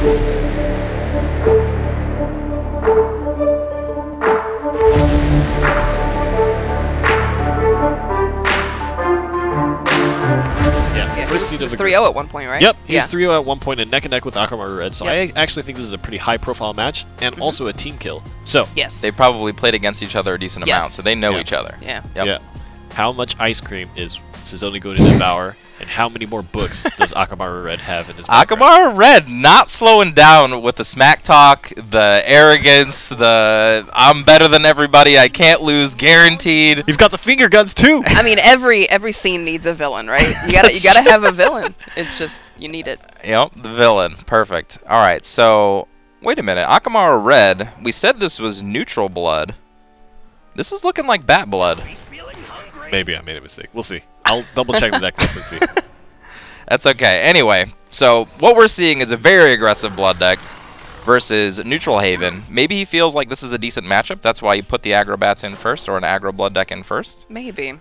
He was 3-0 at one point, right? Yep, he was 3-0 at one point and neck with Akamarured, so I actually think this is a pretty high-profile match and also a team kill. So they probably played against each other a decent amount, so they know each other. Yeah. How much ice cream is Sizouney going to devour, and how many more books does Akamarured have in his background? Akamarured not slowing down with the smack talk, the arrogance, the I'm better than everybody, I can't lose, guaranteed. He's got the finger guns too. I mean, every scene needs a villain, right? You gotta have a villain. It's just you need it. Yep, the villain. Perfect. All right, so wait a minute. Akamarured, we said this was neutral blood. This is looking like bat blood. Maybe I made a mistake. We'll see. I'll double check the deck list and see. That's okay. Anyway, so what we're seeing is a very aggressive blood deck versus neutral Haven. Maybe he feels like this is a decent matchup. That's why you put the aggro bats in first or an aggro blood deck in first. Maybe.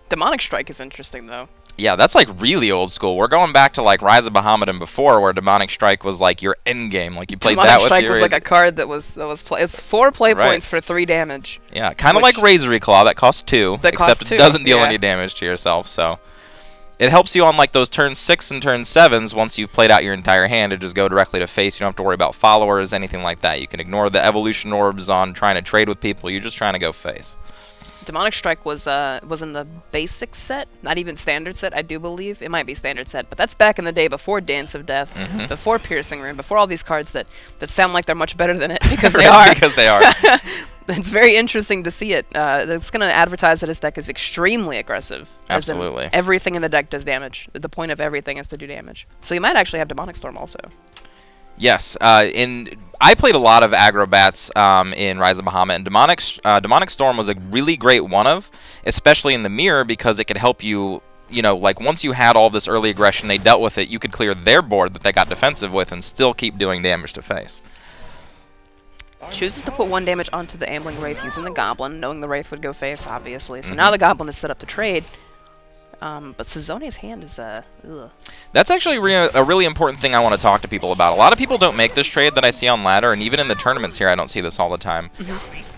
Demonic Strike is interesting though. Yeah, that's like really old school. We're going back to like Rise of Bahamut and before, where Demonic Strike was like your end game. Like you played Demonic that with Strike your was like a card that was it's 4 play points for 3 damage. Yeah, kind of like Razor Claw that costs 2, except it doesn't deal any damage to yourself. So it helps you on like those turn 6 and turn 7s. Once you've played out your entire hand, to just go directly to face. You don't have to worry about followers, anything like that. You can ignore the evolution orbs on trying to trade with people. You're just trying to go face. Demonic Strike was in the basic set, not even standard set, I do believe. It might be standard set, but that's back in the day before Dance of Death, before Piercing Rune, before all these cards that sound like they're much better than it, because they are. Because they are. It's very interesting to see it. It's going to advertise that his deck is extremely aggressive. Absolutely. Everything in the deck does damage. The point of everything is to do damage. So you might actually have Demonic Storm also. Yes, I played a lot of aggro bats in Rise of Bahamut, and Demonic Storm was a really great one-of, especially in the mirror, because it could help you, you know, like once you had all this early aggression, they dealt with it, you could clear their board that they got defensive with and still keep doing damage to face. Chooses to put 1 damage onto the Ambling Wraith using the Goblin, knowing the Wraith would go face, obviously. So now the Goblin is set up to trade. But Sizouney's hand is, ugh. That's actually a really important thing I want to talk to people about. A lot of people don't make this trade that I see on ladder, and even in the tournaments here I don't see this all the time.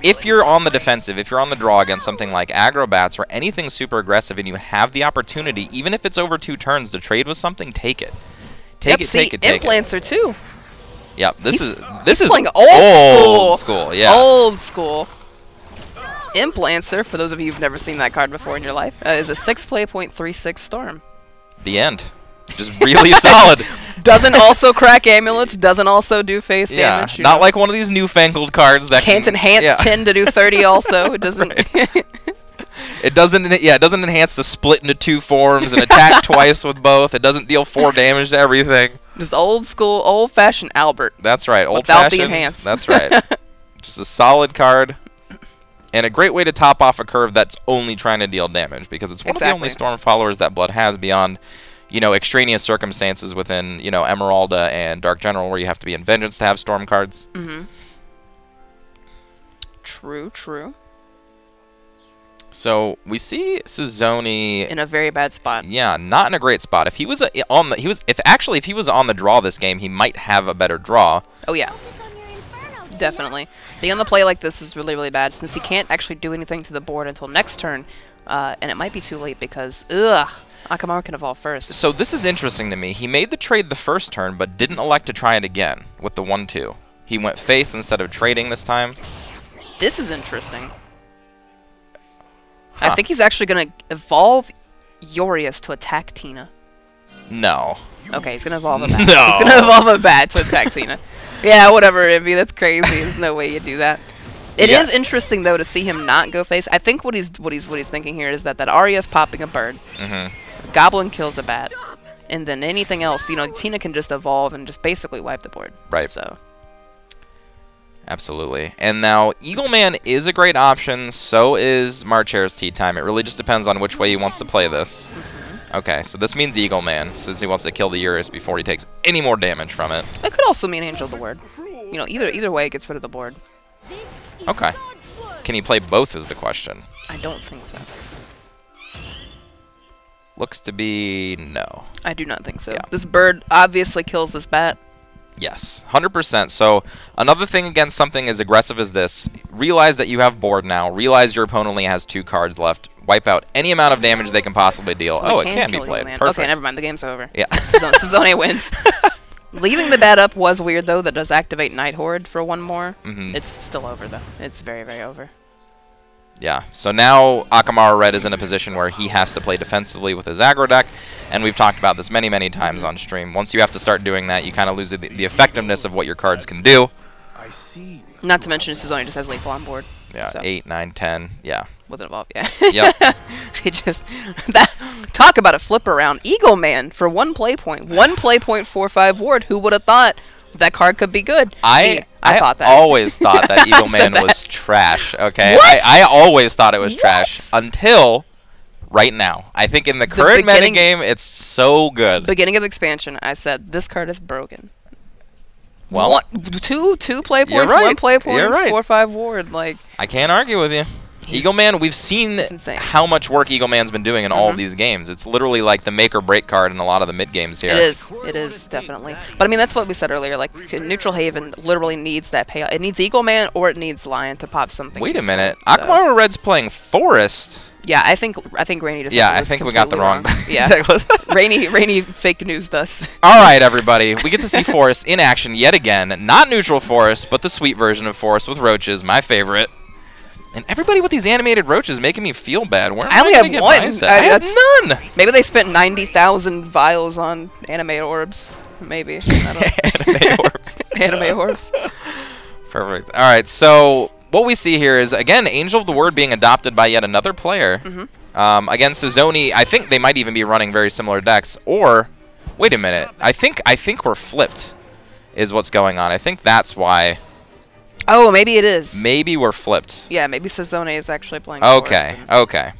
If you're on the defensive, if you're on the draw against something like aggro bats or anything super aggressive and you have the opportunity, even if it's over 2 turns, to trade with something, take it. Take it. Implancer too. Yep, this is playing old school. Yeah. Old school. Implancer, for those of you who've never seen that card before in your life, is a 6 play point 3/6 Storm. The end. Just really solid. Doesn't also crack amulets, doesn't also do face damage. Not like one of these newfangled cards that can't enhance 10 to do 30 also. It doesn't. It doesn't enhance the split into 2 forms and attack twice with both. It doesn't deal 4 damage to everything. Just old school, old-fashioned Albert. That's right, Without old-fashioned. the enhance. That's right. Just a solid card. And a great way to top off a curve that's only trying to deal damage, because it's one of the only Storm followers that Blood has beyond, you know, extraneous circumstances within, you know, Emeralda and Dark General, where you have to be in Vengeance to have Storm cards. True. So we see Sizouney in a very bad spot. Yeah, not in a great spot. If he was if he was on the draw this game, he might have a better draw. Oh yeah. Definitely. Being on the play like this is really, really bad, since he can't actually do anything to the board until next turn, and it might be too late because, Akamarured can evolve first. So this is interesting to me. He made the trade the first turn, but didn't elect to try it again with the 1/2. He went face instead of trading this time. This is interesting. I think he's actually going to evolve Yorius to attack Tina. No. Okay, he's going to evolve a bat. No. He's going to evolve a bat to attack Tina. Yeah, whatever, Envy. That's crazy. There's no way you do that. It is interesting though to see him not go face. I think what he's thinking here is that Arya's popping a bird, Goblin kills a bat, and then anything else, you know, Tina can just evolve and just basically wipe the board. Right. So. Absolutely. And now Eagleman is a great option. So is Marchair's Tea Time. It really just depends on which way he wants to play this. Okay, so this means Eagleman, since he wants to kill the Urus before he takes any more damage from it. It could also mean Angel of the Word. You know, either way, it gets rid of the board. Okay. Can he play both is the question. I don't think so. Looks to be no. I do not think so. Yeah. This bird obviously kills this bat. Yes, 100%. So another thing against something as aggressive as this, realize that you have board now. Realize your opponent only has 2 cards left. Wipe out any amount of damage they can possibly deal. Oh, it can be played. Perfect. Okay, never mind. The game's over. Yeah. Sizouney wins. Leaving the bat up was weird, though. That does activate Night Horde for 1 more. It's still over, though. It's very, very over. Yeah, so now Akamarured is in a position where he has to play defensively with his aggro deck, and we've talked about this many, many times on stream. Once you have to start doing that, you kind of lose the effectiveness of what your cards can do. Not to mention Sizouney just has lethal on board. Yeah, so. 8, 9, 10, yeah. Wasn't involved, yeah. Yep. It just, talk about a flip around. Eagle Man for 1 play point. 1 play point, 4/5 ward. Who would have thought that card could be good? I thought that. Always thought that Eagle Man was trash, okay? What? I always thought it was trash until right now. I think in the current metagame, it's so good. Beginning of the expansion, I said, this card is broken. Well, two play points, 1 play points, 4/5 ward. Like, I can't argue with you. Eagle Man, we've seen how much work Eagle Man's been doing in all of these games. It's literally like the make or break card in a lot of the mid games here. It is definitely. But I mean, that's what we said earlier. Like, Neutral Haven literally needs that payout. It needs Eagle Man or it needs Lion to pop something. Wait a minute, Akamarured's playing Forest. Yeah, I think Rainy just. Yeah, I think we got the wrong. Yeah, Rainy fake news us. All right, everybody, we get to see Forest in action yet again. Not neutral Forest, but the sweet version of Forest with roaches, my favorite. And everybody with these animated roaches making me feel bad. Where I only have 1. I have none. Maybe they spent 90,000 vials on anime orbs. Maybe. I don't know. Anime orbs. Anime orbs. Perfect. All right, so what we see here is, again, Angel of the Word being adopted by yet another player. Against Sizouney, I think they might even be running very similar decks. Or, wait a minute. I think we're flipped is what's going on. I think that's why. Oh, maybe it is. Maybe we're flipped. Yeah, maybe Sizouney is actually playing Okay, okay.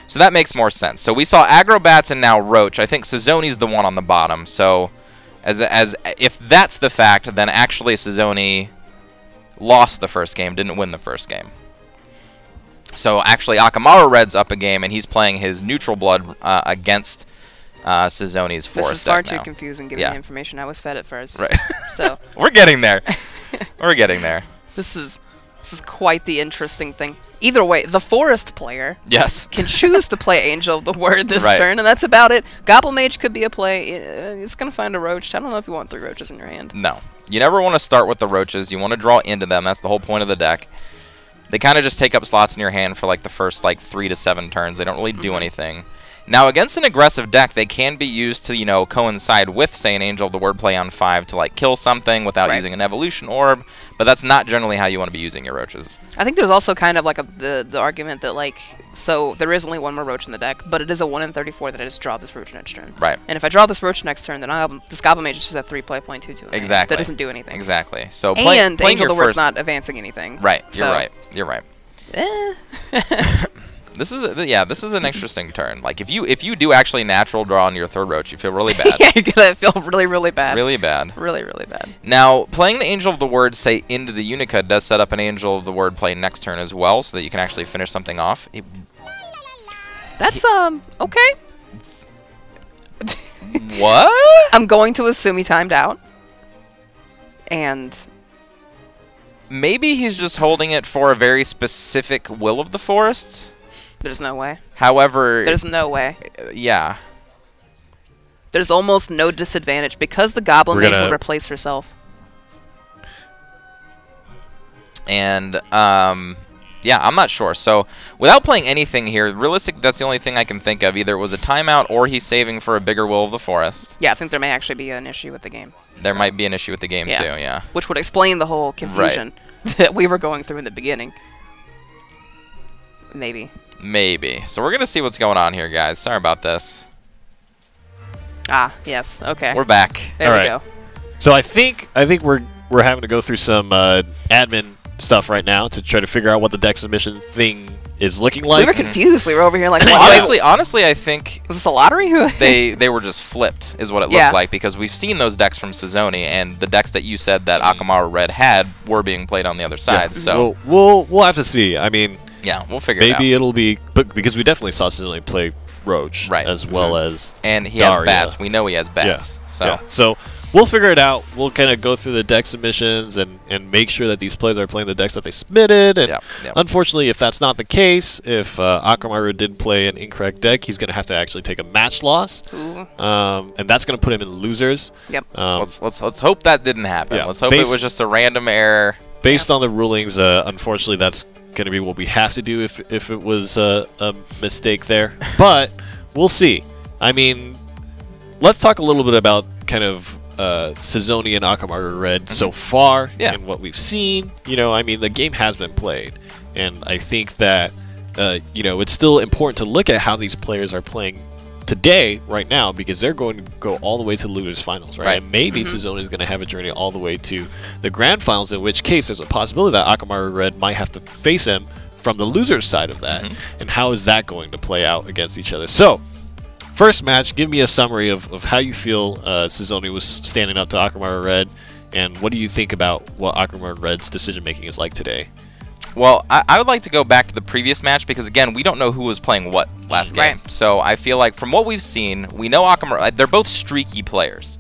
So that makes more sense. So we saw Aggro Bats and now Roach. I think Sizouney's the one on the bottom. So as if that's the fact, then actually Sizouney lost the first game, didn't win the first game. So actually Akamarured's up a game, and he's playing his neutral blood against Sizouney's Forest. This is far too confusing given the information I was fed at first. Right. So we're getting there. We're getting there. This is quite the interesting thing. Either way, the Forest player can choose to play Angel of the Word this turn, and that's about it. Goblin Mage could be a play. It's going to find a Roach. I don't know if you want 3 Roaches in your hand. No. You never want to start with the Roaches. You want to draw into them. That's the whole point of the deck. They kind of just take up slots in your hand for like the first 3 to 7 turns. They don't really do anything. Now, against an aggressive deck, they can be used to, you know, coincide with, say, an Angel of the Word play on 5 to, like, kill something without using an Evolution Orb, but that's not generally how you want to be using your Roaches. I think there's also kind of, like, the argument that, like, so there is only 1 more Roach in the deck, but it is a 1 in 34 that I just draw this Roach next turn. Right. And if I draw this Roach next turn, then this Goblin Mage just has 3 play point 2/2. Exactly. That doesn't do anything. Exactly. So and Angel of the Word's not advancing anything. Right. You're right. You're right. This is an interesting turn. Like if you do actually natural draw on your 3rd Roach, you feel really bad. Yeah, you're gonna feel really, really bad. Really bad. Really, really bad. Now, playing the Angel of the Word, say, into the Unica does set up an Angel of the Word play next turn as well, so that you can actually finish something off. That's okay. What? I'm going to assume he timed out. And maybe he's just holding it for a very specific will of the Forest. There's no way. However, there's no way. Yeah. There's almost no disadvantage because the Goblin Mage will replace herself. And yeah, I'm not sure. So without playing anything here, realistic, that's the only thing I can think of. Either it was a timeout or he's saving for a bigger will of the Forest. Yeah, I think there may actually be an issue with the game. There might be an issue with the game too, yeah. Which would explain the whole confusion that we were going through in the beginning. Maybe. Maybe. So we're going to see what's going on here, guys. Sorry about this. Ah, yes. Okay. We're back. There we go. So I think we're having to go through some admin stuff right now to try to figure out what the deck submission thing is looking like. We were confused. We were over here like, honestly, I think was this a lottery? they were just flipped, is what it looked like, because we've seen those decks from Sizouney, and the decks that you said that Akamarured had were being played on the other side. Yeah. So we'll have to see. I mean, yeah, we'll figure it out. Maybe it'll be, but because we definitely saw Sizouney play Roach, as well as and he Daria. has bats. We know he has bats. Yeah. So we'll figure it out. We'll kind of go through the deck submissions and make sure that these players are playing the decks that they submitted. And unfortunately, if that's not the case, if Akamarured did play an incorrect deck, he's going to have to actually take a match loss. And that's going to put him in losers. Let's hope that didn't happen. Let's hope it was just a random error. Based on the rulings, unfortunately, that's going to be what we have to do if it was a mistake there. But we'll see. I mean, let's talk a little bit about kind of Sizouney and Akamarured so far and what we've seen. You know, I mean, the game has been played, and I think that you know, it's still important to look at how these players are playing today, right now, because they're going to go all the way to the losers finals, right? And maybe Sizouney is going to have a journey all the way to the grand finals, in which case there's a possibility that Akamarured might have to face him from the loser's side of that. And how is that going to play out against each other? So, first match, give me a summary of how you feel Sizouney was standing up to Akamarured, and what do you think about what Akamarured's decision-making is like today? Well, I would like to go back to the previous match because, again, we don't know who was playing what last game. So I feel like from what we've seen, we know Akamarured, they're both streaky players.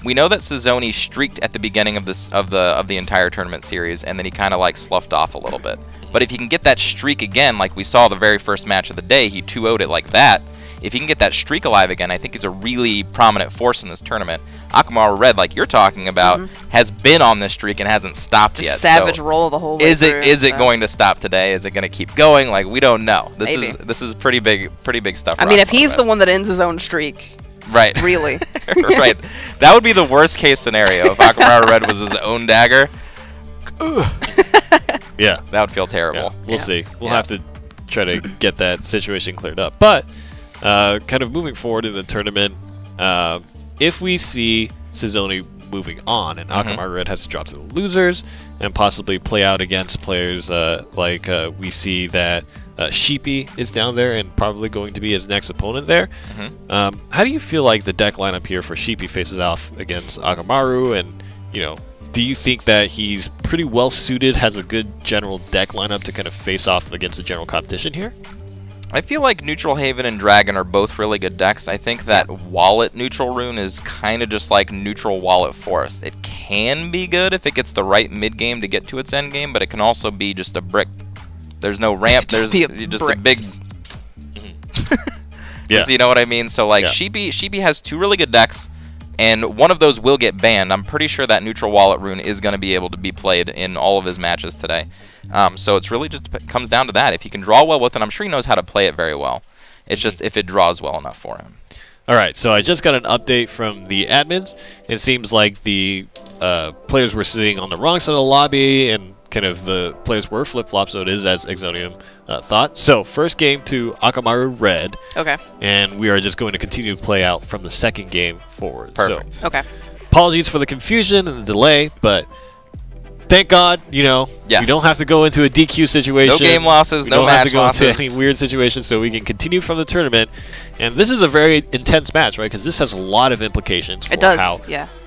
We know that Sizouney streaked at the beginning of the entire tournament series, and then he kind of like sloughed off a little bit. But if he can get that streak again, like we saw the very first match of the day, he 2-0'd it like that. If he can get that streak alive again, I think he's a really prominent force in this tournament. Akamarured, like you're talking about, has been on this streak and hasn't stopped yet. Savage roll the whole way Is it going to stop today? Is it going to keep going? Like, we don't know. This is pretty big stuff. I mean, if he's the one that ends his own streak, right? Really, right? That would be the worst case scenario if Akamarured was his own dagger. Yeah, that would feel terrible. Yeah, we'll see. We'll have to try to get that situation cleared up. But kind of moving forward in the tournament, if we see Sizouney moving on and Akamarured has to drop to the losers and possibly play out against players like we see that Sheepy is down there and probably going to be his next opponent there. How do you feel like the deck lineup here for Sheepy faces off against Akamaru? And, you know, do you think that he's pretty well suited, has a good general deck lineup to kind of face off against the general competition here? I feel like Neutral Haven and Dragon are both really good decks. I think that Wallet Neutral Rune is kind of just like Neutral Wallet Forest. It can be good if it gets the right mid-game to get to its end game, but it can also be just a brick. There's no ramp. There's just a big... You know what I mean? So, like, Sheepy has two really good decks, and one of those will get banned. I'm pretty sure that Neutral Wallet Rune is going to be able to be played in all of his matches today. So it's really just comes down to that. If he can draw well with it, I'm sure he knows how to play it very well. It's just if it draws well enough for him. All right, so I just got an update from the admins. It seems like the players were sitting on the wrong side of the lobby, and kind of the players were flip-flopped, so it is as Exonium thought. So first game to Akamarured. Okay. And we are just going to continue to play out from the second game forward. Perfect. So, apologies for the confusion and the delay, but thank God, you know, we don't have to go into a DQ situation. No game losses, no match losses. We don't have to go into any weird situations, so we can continue from the tournament. And this is a very intense match, right? Because this has a lot of implications for how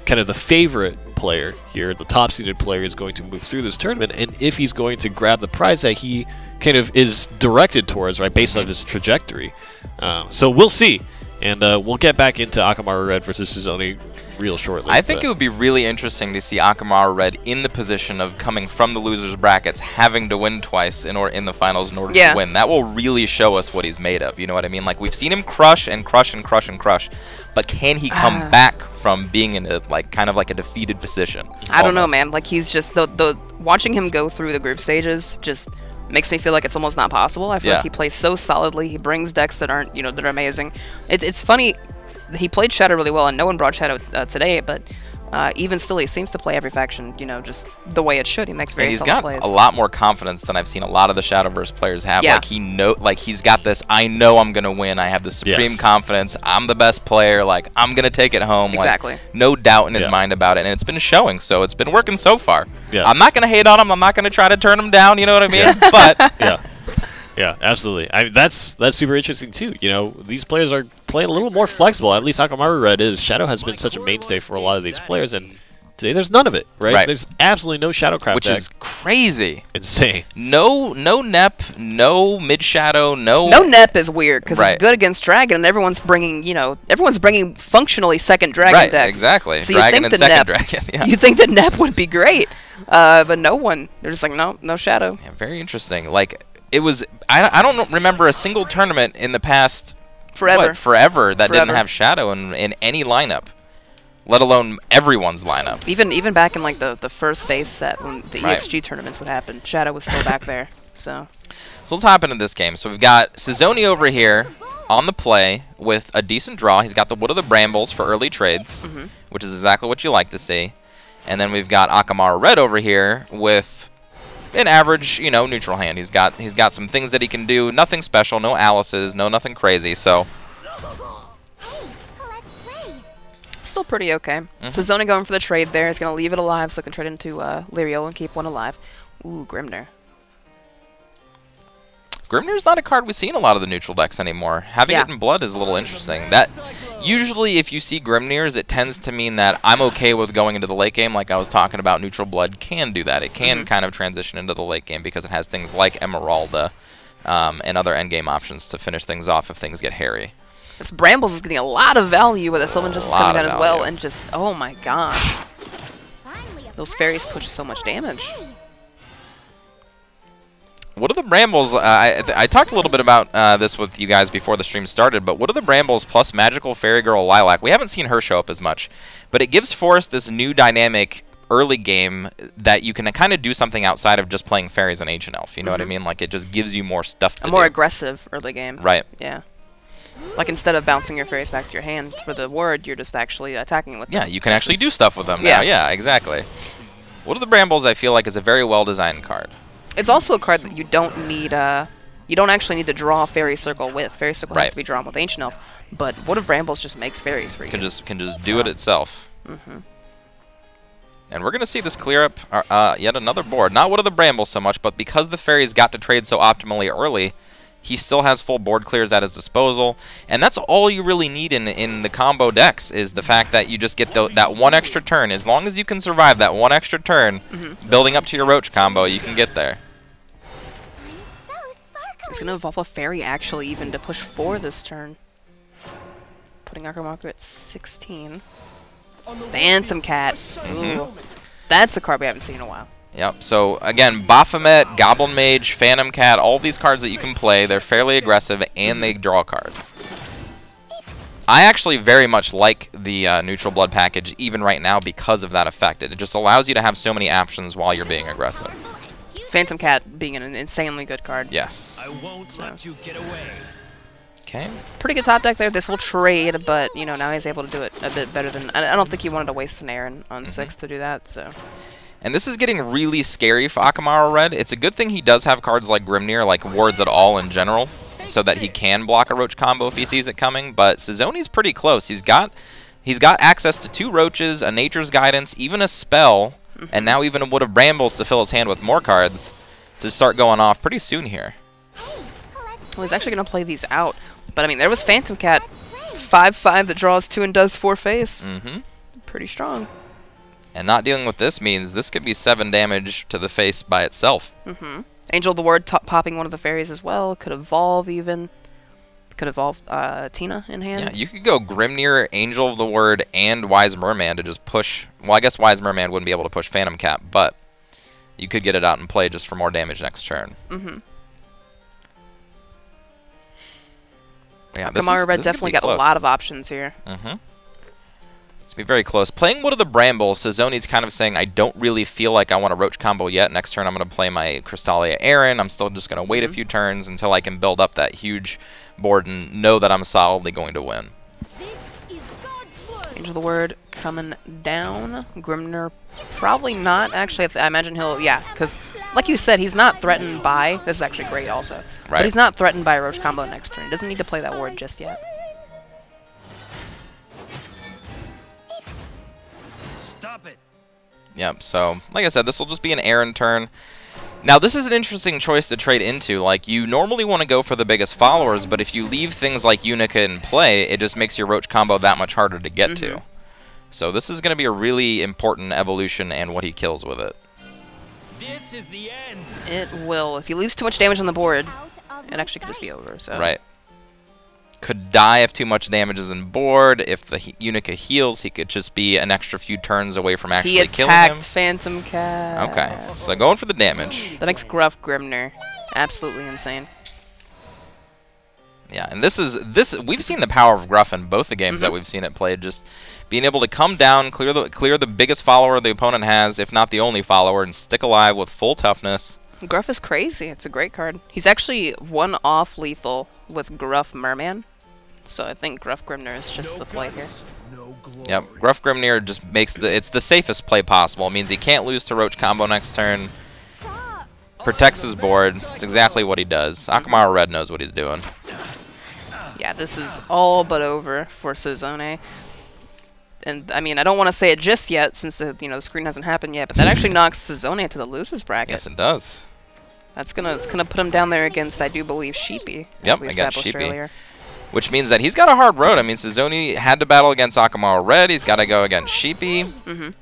kind of the favorite player here, the top-seeded player, is going to move through this tournament, and if he's going to grab the prize that he kind of is directed towards, right, based on his trajectory. So we'll see. And we'll get back into Akamarured versus Sizouney real shortly. I think it would be really interesting to see Akamarured in the position of coming from the losers brackets, having to win twice in the finals in order to win. That will really show us what he's made of. You know what I mean? Like, we've seen him crush and crush and crush and crush, but can he come back from being in a kind of like a defeated position? I don't know, man. Like, he's just watching him go through the group stages just makes me feel like it's almost not possible. I feel like he plays so solidly. He brings decks that aren't, you know, that are amazing. It's funny. He played Shadow really well, and no one brought Shadow today, but even still, he seems to play every faction, you know, just the way it should. He makes very solid plays. He's got a lot more confidence than I've seen a lot of the Shadowverse players have. Like, he's got this, I know I'm going to win. I have the supreme confidence. I'm the best player. Like, I'm going to take it home. Exactly. Like, no doubt in his mind about it, and it's been showing, so it's been working so far. I'm not going to hate on him. I'm not going to try to turn him down, you know what I mean? But... Yeah, absolutely. That's super interesting too. You know, these players are playing a little more flexible. At least Akamarured is. Shadow has been such a mainstay for a lot of these players, and Today, there's none of it, right? There's absolutely no Shadowcraft which deck. is crazy. Insane. No NEP, no mid-shadow, no NEP is weird because it's good against Dragon, and everyone's bringing, everyone's bringing functionally second Dragon decks. Exactly. So Dragon you think and second Dragon. Yeah. You think that NEP would be great, but no one. They're just like, no Shadow. Yeah, very interesting. Like, it was, I don't remember a single tournament in the past forever that didn't have Shadow in any lineup, let alone everyone's lineup. Even back in like the first base set when the EXG tournaments would happen, Shadow was still back there. So let's hop into this game. So we've got Sizouney over here on the play with a decent draw. He's got the Wood of the Brambles for early trades, which is exactly what you like to see. And then we've got Akamarured over here with an average, neutral hand. He's got some things that he can do. Nothing special, no Alice's, nothing crazy. So still pretty okay. Sizouney going for the trade there. He's going to leave it alive so he can trade into Lirio and keep one alive. Ooh, Grimnir. Grimnir's not a card we see in a lot of the neutral decks anymore. Having it in blood is a little interesting. That usually, if you see Grimnirs, it tends to mean that I'm okay with going into the late game. Like I was talking about, neutral blood can do that. It can kind of transition into the late game because it has things like Emeralda and other endgame options to finish things off if things get hairy. This Brambles is getting a lot of value with the Sylvan Justice coming down as well, and just, oh my gosh. Those fairies push so much damage. What are the Brambles? I talked a little bit about this with you guys before the stream started, but what are the Brambles plus Magical Fairy Girl Lilac? We haven't seen her show up as much, but it gives Forest this new dynamic early game that you can kind of do something outside of just playing fairies and Ancient Elf. You know what I mean? Like, it just gives you more stuff to do. A more aggressive early game. Right. Yeah. Like, instead of bouncing your fairies back to your hand for the word, you're just actually attacking with them. Yeah, you can actually do stuff with them now. Yeah, exactly. What are the Brambles, I feel like, is a very well-designed card. It's also a card that you don't need, you don't actually need to draw Fairy Circle with. Fairy Circle has to be drawn with Ancient Elf, but Wood of Brambles just makes fairies for you. Can just do it itself. And we're going to see this clear up yet another board. Not Wood of the Brambles so much, but because the fairies got to trade so optimally early, he still has full board clears at his disposal. And that's all you really need in the combo decks, is the fact that you just get that one extra turn. As long as you can survive that one extra turn, building up to your Roach combo, you can get there. He's going to evolve a fairy, actually, even to push 4 this turn. Putting Akamarured at 16. Phantom Cat. Ooh. That's a card we haven't seen in a while. Yep, so again, Baphomet, Goblin Mage, Phantom Cat, all these cards that you can play, they're fairly aggressive, and they draw cards. I actually very much like the Neutral Blood package, even right now, because of that effect. It just allows you to have so many options while you're being aggressive. Phantom Cat being an insanely good card. Yes. I won't let you get away. Okay. Pretty good top deck there. This will trade, but, now he's able to do it a bit better than... I don't think he wanted to waste an Aaron on 6 to do that, so... And this is getting really scary for Akamarured. It's a good thing he does have cards like Grimnir, like wards at all in general, so that he can block a Roach combo if he sees it coming. But Sizouney's pretty close. He's got access to 2 Roaches, a Nature's Guidance, even a spell, and now even a Wood of Brambles to fill his hand with more cards to start going off pretty soon here. Well, he's actually going to play these out. But, I mean, there was Phantom Cat, 5/5 that draws 2 and does 4 face. Pretty strong. And not dealing with this means this could be 7 damage to the face by itself. Angel of the Ward popping one of the fairies as well. Could evolve even. Could evolve Tina in hand. Yeah, you could go Grimnir, Angel of the Word, and Wise Merman to just push... Well, I guess Wise Merman wouldn't be able to push Phantom Cat, but you could get it out and play just for more damage next turn. Yeah, Akamarured definitely got a lot of options here. It's be very close. Playing Wood of the Bramble, Sizouney's kind of saying, I don't really feel like I want a Roach combo yet. Next turn I'm going to play my Crystalia Aaron. I'm still just going to wait a few turns until I can build up that huge board and know that I'm solidly going to win. Angel of the Word coming down. Grimnir probably not. Actually, I imagine he'll... Yeah, because like you said, he's not threatened by... This is actually great also. Right. But he's not threatened by a Roach combo next turn. He doesn't need to play that ward just yet. Stop it. Yep, so, like I said, this will just be an Aaron turn. Now, this is an interesting choice to trade into. Like, you normally want to go for the biggest followers, but if you leave things like Unica in play, it just makes your Roach combo that much harder to get to. So this is going to be a really important evolution and what he kills with it. This is the end. It will. If he leaves too much damage on the board, it actually could just be over. So. Right. Could die if too much damage is on board. If the Unica heals, he could just be an extra few turns away from actually killing him. He attacked Phantom Cat. Okay, so going for the damage. That makes Gruff Grimner absolutely insane. Yeah, and we've seen the power of Gruff in both the games that we've seen it played. Just being able to come down, clear the biggest follower the opponent has, if not the only follower, and stick alive with full toughness. Gruff is crazy. It's a great card. He's actually one off lethal with Gruff Merman. So I think Gruff Grimner is just the play here. Yep, Gruff Grimnir just makes it's the safest play possible. It means he can't lose to Roach combo next turn. Protects his board. It's exactly what he does. Akamarured knows what he's doing. Yeah, this is all but over for Sizouney. And I mean, I don't want to say it just yet since the screen hasn't happened yet, but that actually knocks Sizouney into the losers bracket. Yes, it does. It's gonna put him down there against, I do believe, Sheepy. Yep, against Sheepy. Earlier. Which means that he's got a hard road. I mean, Sizouney had to battle against Akamarured. He's got to go against Sheepy. And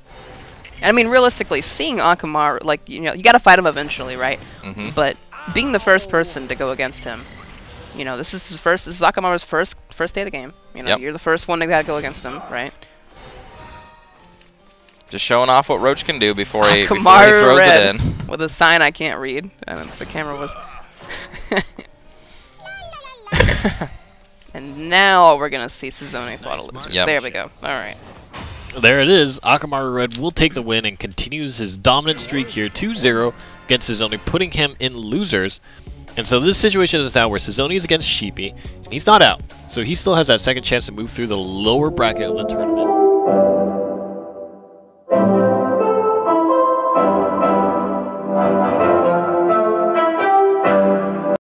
I mean, realistically, seeing Akamaru, like, you got to fight him eventually, right? But being the first person to go against him, this is Akamaru's first day of the game. You're the first one to go against him, right? Just showing off what Roach can do before he throws it in. With a sign I can't read. I don't know if the camera was... And now we're going to see Sizouney fought a losers. There we go. All right. There it is. Akamarured will take the win and continues his dominant streak here, 2-0 against Sizouney, putting him in losers. And so this situation is now where Sizouney is against Sheepy, and he's not out. So he still has that second chance to move through the lower bracket of the tournament.